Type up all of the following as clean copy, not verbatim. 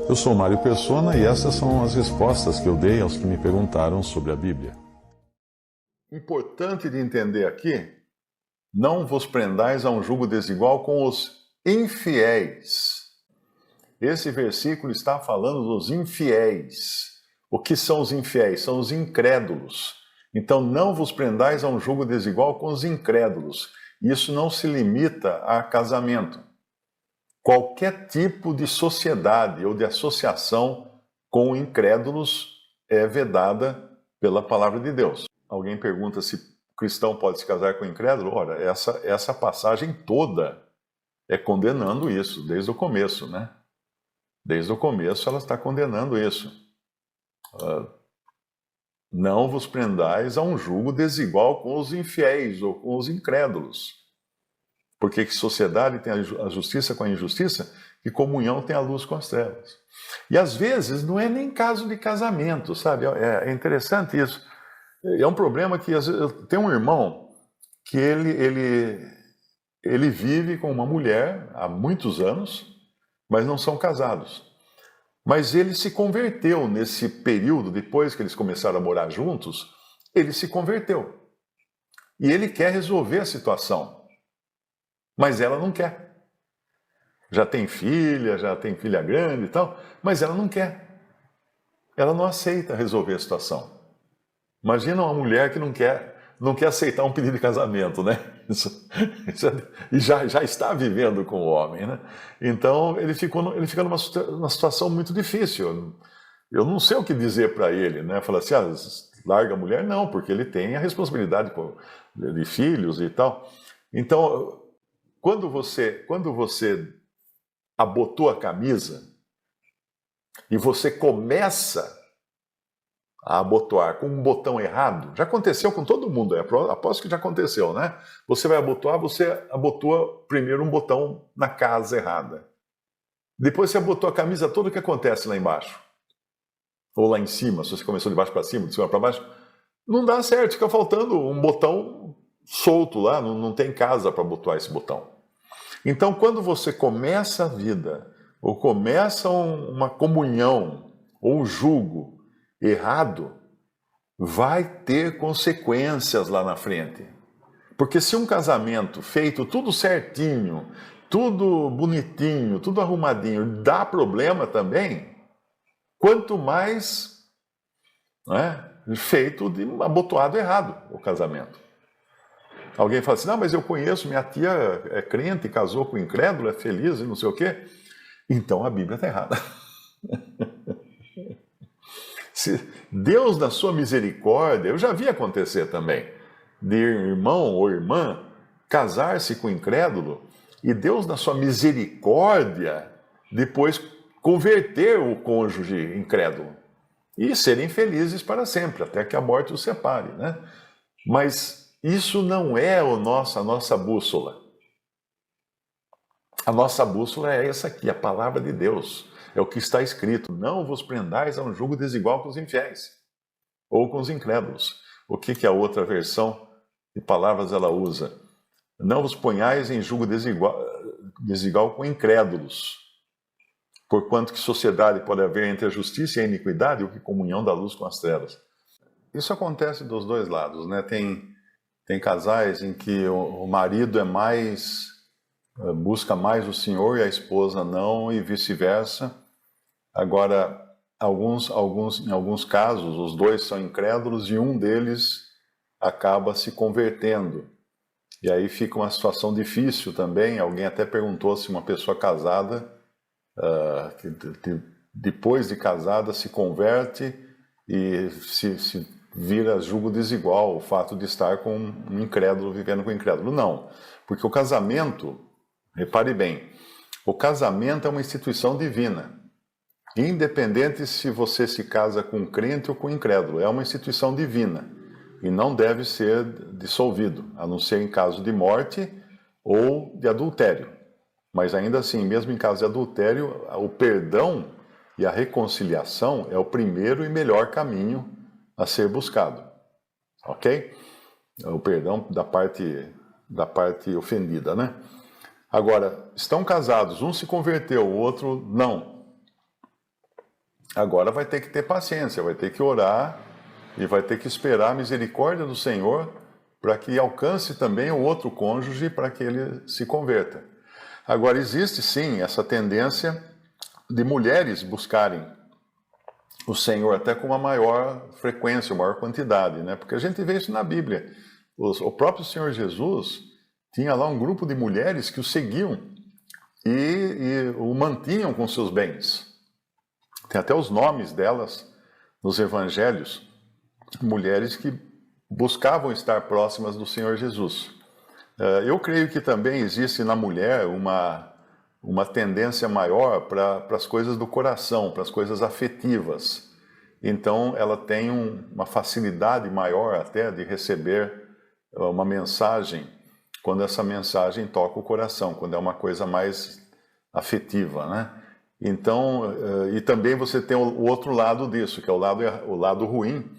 Eu sou Mário Persona e essas são as respostas que eu dei aos que me perguntaram sobre a Bíblia. Importante de entender aqui, não vos prendais a um jugo desigual com os infiéis. Esse versículo está falando dos infiéis. O que são os infiéis? São os incrédulos. Então, não vos prendais a um jugo desigual com os incrédulos. Isso não se limita a casamento. Qualquer tipo de sociedade ou de associação com incrédulos é vedada pela palavra de Deus. Alguém pergunta se cristão pode se casar com incrédulo? Ora, essa passagem toda é condenando isso, desde o começo, né? Desde o começo ela está condenando isso. Não vos prendais a um jugo desigual com os infiéis ou com os incrédulos. Porque que sociedade tem a justiça com a injustiça, e comunhão tem a luz com as trevas. E às vezes não é nem caso de casamento, sabe? É interessante isso. É um problema que às vezes, eu tenho um irmão que ele vive com uma mulher há muitos anos, mas não são casados. Mas ele se converteu nesse período, depois que eles começaram a morar juntos, ele se converteu. E ele quer resolver a situação. Mas ela não quer. Já tem filha grande e tal, mas ela não quer. Ela não aceita resolver a situação. Imagina uma mulher que não quer aceitar um pedido de casamento, né? E já está vivendo com o homem, né? Então ele fica numa situação muito difícil. Eu não sei o que dizer para ele, né? Falar assim, larga a mulher? Não, porque ele tem a responsabilidade de filhos e tal. Então, quando você abotou a camisa e você começa a abotoar com um botão errado, já aconteceu com todo mundo, aposto que já aconteceu, né? Você vai abotoar, você abotoa primeiro um botão na casa errada. Depois você abotou a camisa toda, o que acontece lá embaixo? Ou lá em cima, se você começou de baixo para cima, de cima para baixo, não dá certo, fica faltando um botão solto lá, não tem casa para abotoar esse botão. Então, quando você começa a vida, ou começa uma comunhão, ou um jugo errado, vai ter consequências lá na frente. Porque se um casamento feito tudo certinho, tudo bonitinho, tudo arrumadinho, dá problema também, quanto mais, né, feito de abotoado errado o casamento. Alguém fala assim, não, mas eu conheço, minha tia é crente, casou com incrédulo, é feliz e não sei o quê. Então a Bíblia está errada. Se Deus, na sua misericórdia, eu já vi acontecer também, de irmão ou irmã casar-se com incrédulo, e Deus, na sua misericórdia, depois converter o cônjuge incrédulo e serem felizes para sempre, até que a morte os separe, né? Mas isso não é a nossa bússola. A nossa bússola é essa aqui, a palavra de Deus. É o que está escrito. Não vos prendais a um jugo desigual com os infiéis ou com os incrédulos. O que a outra versão de palavras ela usa? Não vos ponhais em jugo desigual com incrédulos. Porquanto que sociedade pode haver entre a justiça e a iniquidade, ou que comunhão da luz com as trevas. Isso acontece dos dois lados, né? Tem casais em que o marido busca mais o Senhor e a esposa não, e vice-versa. Agora, em alguns casos, os dois são incrédulos e um deles acaba se convertendo. E aí fica uma situação difícil também. Alguém até perguntou se uma pessoa casada, que depois de casada, se converte e se vira jugo desigual o fato de estar com um incrédulo, vivendo com um incrédulo. Não, porque o casamento, repare bem, o casamento é uma instituição divina. Independente se você se casa com um crente ou com um incrédulo, é uma instituição divina e não deve ser dissolvido, a não ser em caso de morte ou de adultério. Mas ainda assim, mesmo em caso de adultério, o perdão e a reconciliação é o primeiro e melhor caminho a ser buscado, ok? O perdão da parte ofendida, né? Agora, estão casados, um se converteu, o outro não. Agora vai ter que ter paciência, vai ter que orar e vai ter que esperar a misericórdia do Senhor para que alcance também o outro cônjuge para que ele se converta. Agora, existe sim essa tendência de mulheres buscarem o Senhor até com uma maior frequência, uma maior quantidade, né? Porque a gente vê isso na Bíblia. O próprio Senhor Jesus tinha lá um grupo de mulheres que o seguiam e o mantinham com seus bens. Tem até os nomes delas nos evangelhos, mulheres que buscavam estar próximas do Senhor Jesus. Eu creio que também existe na mulher uma tendência maior para as coisas do coração, para as coisas afetivas. Então, ela tem uma facilidade maior até de receber uma mensagem, quando essa mensagem toca o coração, quando é uma coisa mais afetiva, né? Então, e também você tem o outro lado disso, que é o lado ruim.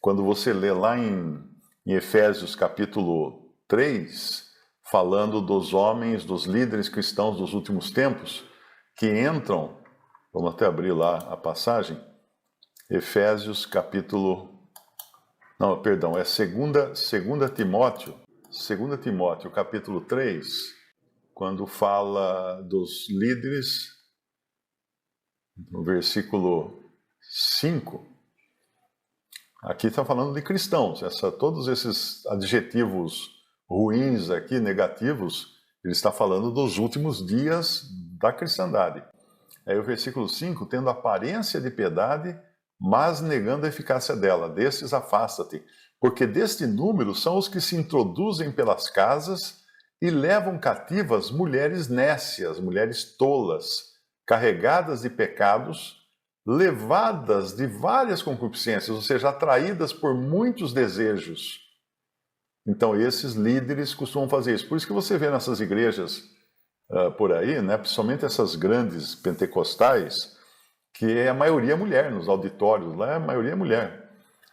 Quando você lê lá em Efésios capítulo 3, falando dos homens, dos líderes cristãos dos últimos tempos, que entram, vamos até abrir lá a passagem, Efésios capítulo, não, perdão, é 2 Timóteo capítulo 3, quando fala dos líderes, no versículo 5, aqui está falando de cristãos, todos esses adjetivos ruins aqui, negativos, ele está falando dos últimos dias da cristandade. Aí o versículo 5, tendo aparência de piedade, mas negando a eficácia dela, destes afasta-te, porque deste número são os que se introduzem pelas casas e levam cativas mulheres nécias, mulheres tolas, carregadas de pecados, levadas de várias concupiscências, ou seja, atraídas por muitos desejos. Então, esses líderes costumam fazer isso. Por isso que você vê nessas igrejas por aí, né, principalmente essas grandes pentecostais, que é a maioria mulher, nos auditórios lá é a maioria mulher,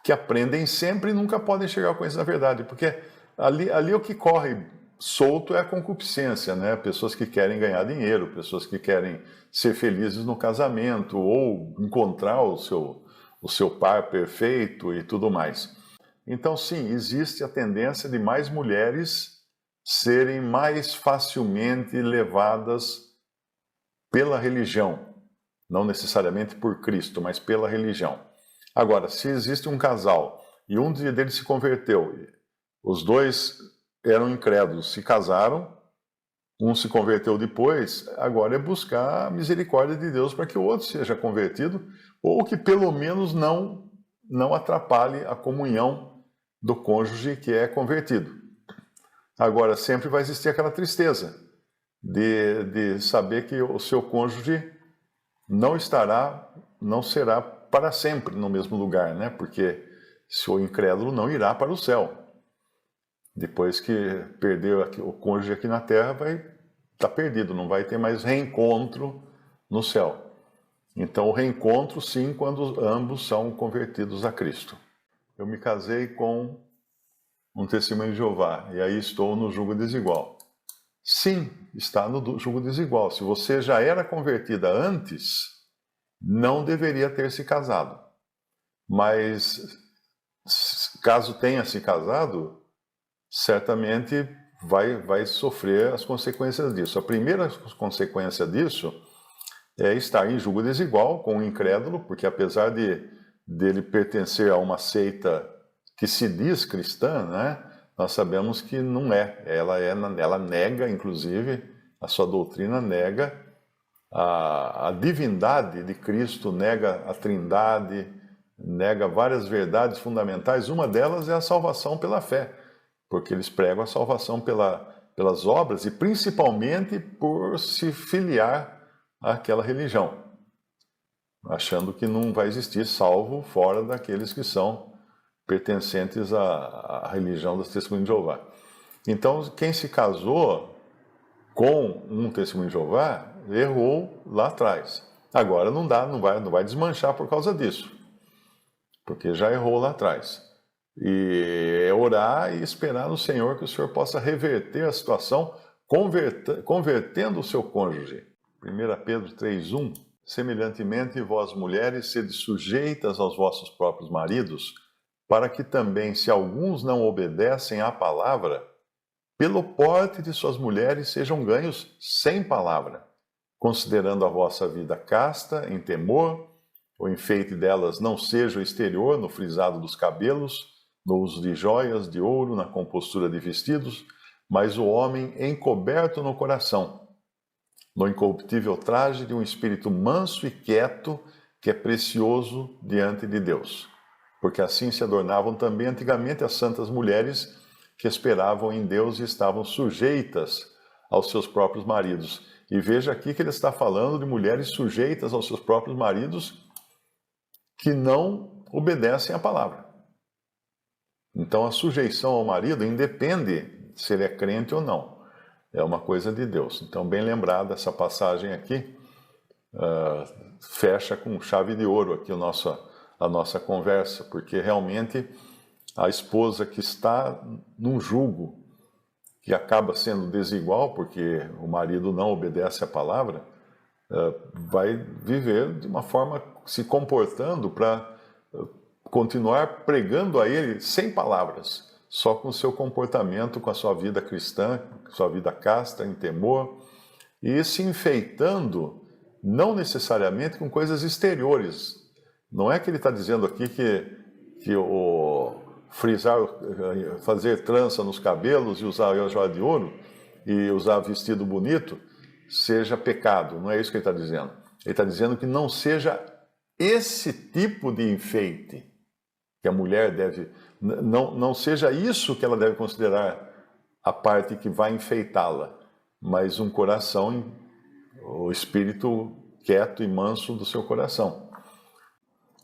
que aprendem sempre e nunca podem chegar ao conhecimento da verdade, porque ali o que corre solto é a concupiscência, né? Pessoas que querem ganhar dinheiro, pessoas que querem ser felizes no casamento ou encontrar o seu par perfeito e tudo mais. Então, sim, existe a tendência de mais mulheres serem mais facilmente levadas pela religião, não necessariamente por Cristo, mas pela religião. Agora, se existe um casal e um deles se converteu, os dois eram incrédulos, se casaram, um se converteu depois, agora é buscar a misericórdia de Deus para que o outro seja convertido, ou que pelo menos não atrapalhe a comunhão do cônjuge que é convertido. Agora, sempre vai existir aquela tristeza de saber que o seu cônjuge não será para sempre no mesmo lugar, né? Porque se o incrédulo não irá para o céu. Depois que perdeu o cônjuge aqui na terra, vai estar perdido, não vai ter mais reencontro no céu. Então, o reencontro, sim, quando ambos são convertidos a Cristo. Eu me casei com um testemunho de Jeová, e aí estou no jugo desigual. Sim, está no jugo desigual. Se você já era convertida antes, não deveria ter se casado. Mas, caso tenha se casado, certamente vai sofrer as consequências disso. A primeira consequência disso é estar em jugo desigual com o incrédulo, porque apesar dele pertencer a uma seita que se diz cristã, né, nós sabemos que não é. Ela nega, inclusive, a sua doutrina nega a divindade de Cristo, nega a trindade, nega várias verdades fundamentais. Uma delas é a salvação pela fé, porque eles pregam a salvação pelas obras e principalmente por se filiar àquela religião, achando que não vai existir salvo fora daqueles que são pertencentes à religião dos Testemunhos de Jeová. Então, quem se casou com um Testemunho de Jeová errou lá atrás. Agora não vai desmanchar por causa disso, porque já errou lá atrás. E é orar e esperar no Senhor que o Senhor possa reverter a situação convertendo o seu cônjuge. 1 Pedro 3,1: semelhantemente, vós mulheres, sede sujeitas aos vossos próprios maridos, para que também, se alguns não obedecem à palavra, pelo porte de suas mulheres sejam ganhos sem palavra, considerando a vossa vida casta, em temor, o enfeite delas não seja o exterior, no frisado dos cabelos, no uso de joias, de ouro, na compostura de vestidos, mas o homem encoberto no coração, no incorruptível traje de um espírito manso e quieto, que é precioso diante de Deus. Porque assim se adornavam também antigamente as santas mulheres que esperavam em Deus e estavam sujeitas aos seus próprios maridos. E veja aqui que ele está falando de mulheres sujeitas aos seus próprios maridos que não obedecem à palavra. Então a sujeição ao marido independe se ele é crente ou não. É uma coisa de Deus. Então, bem lembrada essa passagem aqui, fecha com chave de ouro aqui a nossa conversa, porque realmente a esposa que está num jugo que acaba sendo desigual, porque o marido não obedece à palavra, vai viver de uma forma, se comportando para continuar pregando a ele sem palavras, só com o seu comportamento, com a sua vida cristã, sua vida casta, em temor, e se enfeitando, não necessariamente com coisas exteriores. Não é que ele está dizendo aqui que o frisar, fazer trança nos cabelos e usar joia de ouro e usar vestido bonito seja pecado. Não é isso que ele está dizendo. Ele está dizendo que não seja esse tipo de enfeite que a mulher deve... Não seja isso que ela deve considerar a parte que vai enfeitá-la, mas um coração, o espírito quieto e manso do seu coração.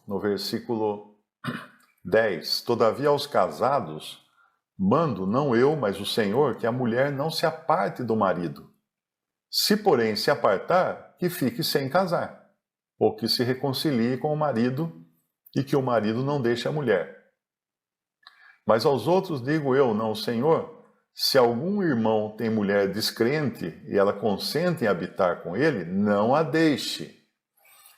No versículo 10: todavia aos casados mando, não eu, mas o Senhor, que a mulher não se aparte do marido. Se, porém, se apartar, que fique sem casar, ou que se reconcilie com o marido, e que o marido não deixe a mulher. Mas aos outros digo eu, não o Senhor: se algum irmão tem mulher descrente e ela consente em habitar com ele, não a deixe.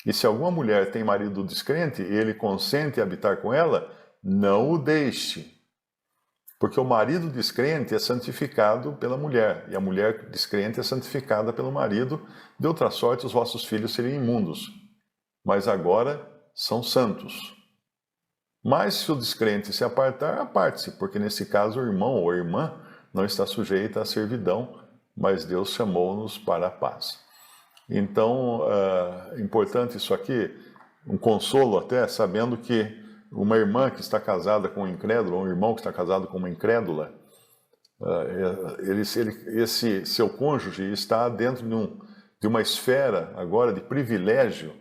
E se alguma mulher tem marido descrente e ele consente em habitar com ela, não o deixe. Porque o marido descrente é santificado pela mulher, e a mulher descrente é santificada pelo marido. De outra sorte, os vossos filhos seriam imundos, mas agora são santos. Mas se o descrente se apartar, aparte-se, porque nesse caso o irmão ou a irmã não está sujeita à servidão, mas Deus chamou-nos para a paz. Então, é importante isso aqui, um consolo até, sabendo que uma irmã que está casada com um incrédulo, ou um irmão que está casado com uma incrédula, esse seu cônjuge está dentro de uma esfera agora de privilégio,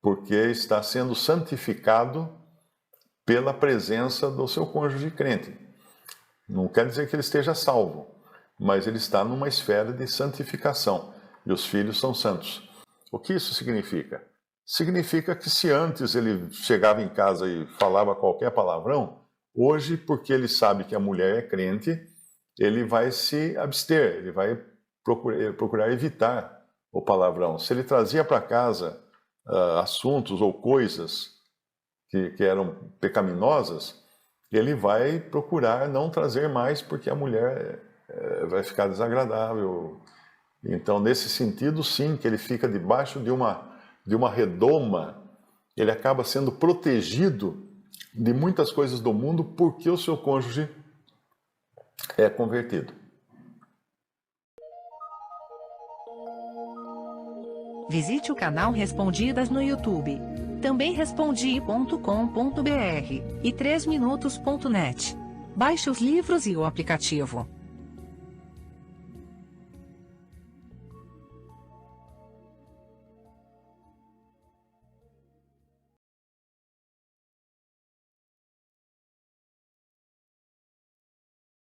porque está sendo santificado pela presença do seu cônjuge crente. Não quer dizer que ele esteja salvo, mas ele está numa esfera de santificação, e os filhos são santos. O que isso significa? Significa que se antes ele chegava em casa e falava qualquer palavrão, hoje, porque ele sabe que a mulher é crente, ele vai se abster, ele vai procurar evitar o palavrão. Se ele trazia para casa assuntos ou coisas que eram pecaminosas, ele vai procurar não trazer mais, porque a mulher vai ficar desagradável. Então, nesse sentido, sim, que ele fica debaixo de uma redoma, ele acaba sendo protegido de muitas coisas do mundo, porque o seu cônjuge é convertido. Visite o canal Respondidas no YouTube. Também respondi.com.br e 3minutos.net. Baixe os livros e o aplicativo.